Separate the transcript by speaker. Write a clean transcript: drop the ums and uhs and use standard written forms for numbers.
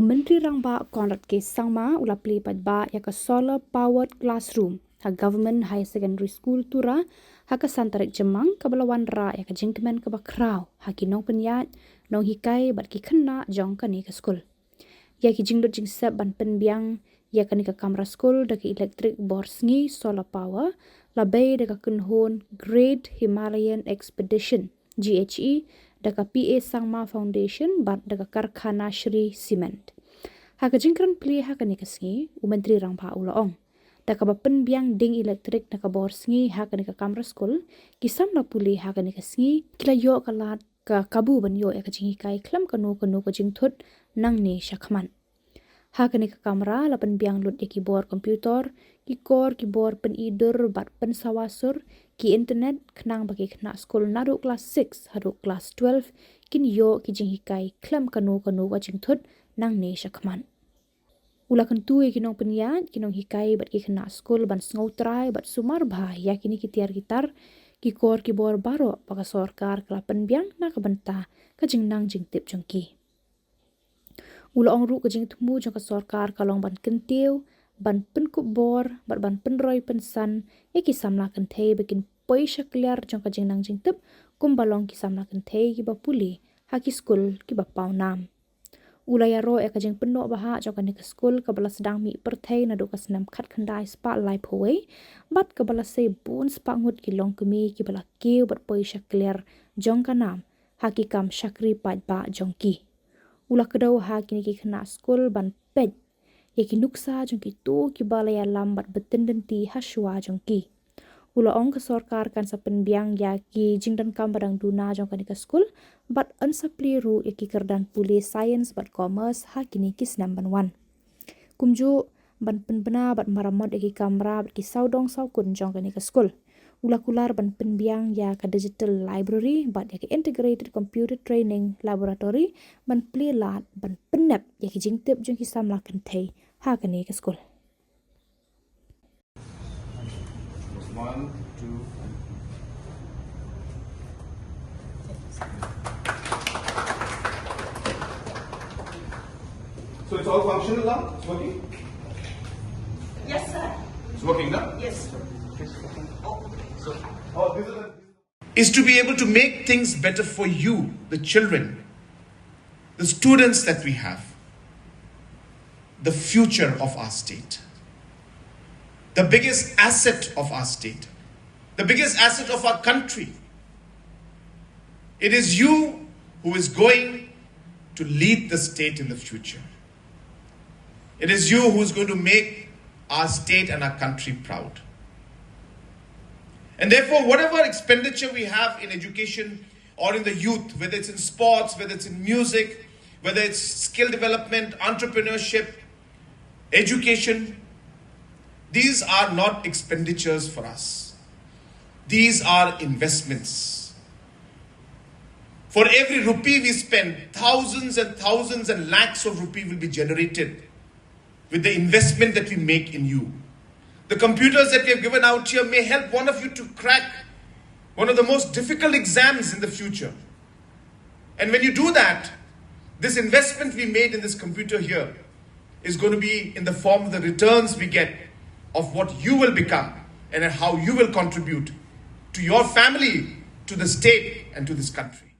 Speaker 1: Menteri Rangba Konrad ke Sangma ula pli padba ya ka solar powered classroom ha government high secondary school Tura ha ka santarik jemang ka balawan ra ya ka jingkemen ka bakrau ha ki nong penyat nong hikai bat ki kena jong ka ni ka school ya ki jingdot jing sep ban penbiang ya ka ni ka kamera school da ki electric boards ngi solar power labai da ka kunhon Great Himalayan Expedition GHE da ka PA Sangma Foundation bat da ka Karkhana Shri Cement. Ha ka jingkran pli ha ka ni ka sngi Menteri Rangba ulaong. Da ka bapen biang ding elektrik da ka bor sngi ha ka ni ka kamera school ki Samla puli ha ka ni ka sngi kila yo ka lat ka kabu ban yo ya ka jingi kai klam ka no ka jingthut nang ni shakman. Ha ka ni ka kamera la pen biang lut ya ki bor komputer ki kor ki bor pen idur bat pen sawasur ki internet kenang bagi kena school nadu kelas 6 hadu kelas 12 kin yo ki jing hikai klam kanu wa jing thut nang ne shakman ula kan tu ki nong penyat ki nong hikai bat ki kena school ban sngo trai bat sumar bhai ya kini ki tiar gitar ki kor ki bor baro baka sorkar kala pen biang na ka banta ka jing nang jing tip jongki ula ong ru ka jing tmu jong ka sorkar kalong ban kentiu ban pen Khubor bat ban pen roi pen san ki Samla kan thei bekin poisha clear jong ka jing nang jing tip kum balong ki Samla kan thei ki ba puli ha ki school ki ba pau nam ula ya ro ka jing pen no baha jong ka ni ka school ka bala sedang mi per thei na do ka snam khat khandai spa lai phoi bat ka bala sei bun spa ngut ki long kemi ki bala kiu bat poisha clear jong ka nam ha ki kam shakri pat ba jong ki ula kedau ha ki ni ki khna school ban pet yaki nuksa jong ki tu ki balaya lambat betendenti haswa jong ki ula ong ka sorkar kan sa penbiang ya ki jingdan kam badang duna jong kan ka school bat ansapli ru yaki kerdan puli science bat commerce ha kini ki snam ban wan kumju ban penbena bat maramot yaki kamera bat ki saudong saukun jong kan ka school ula kular ban penbiang ya ka digital library bat yaki integrated computer training laboratory ban pli lat ban penep yaki jingtip jong ki Samla kan thei ha ka ni ka school
Speaker 2: 1 2 So it's all functional now? It's working?
Speaker 3: Yes, sir.
Speaker 2: It's working now?
Speaker 3: Yes, sir.
Speaker 2: Is to be able to make things better for you, the children, the students that we have, the future of our state, the biggest asset of our state, the biggest asset of our country. It is you who is going to lead the state in the future. It is you who is going to make our state and our country proud. And therefore, whatever expenditure we have in education or in the youth, whether it's in sports, whether it's in music, whether it's skill development, entrepreneurship, education, these are not expenditures for us. These are investments. For every rupee we spend, thousands and thousands and lakhs of rupees will be generated with the investment that we make in you. The computers that we have given out here may help one of you to crack one of the most difficult exams in the future. And when you do that, this investment we made in this computer here is going to be in the form of the returns we get of what you will become and how you will contribute to your family, to the state, and to this country.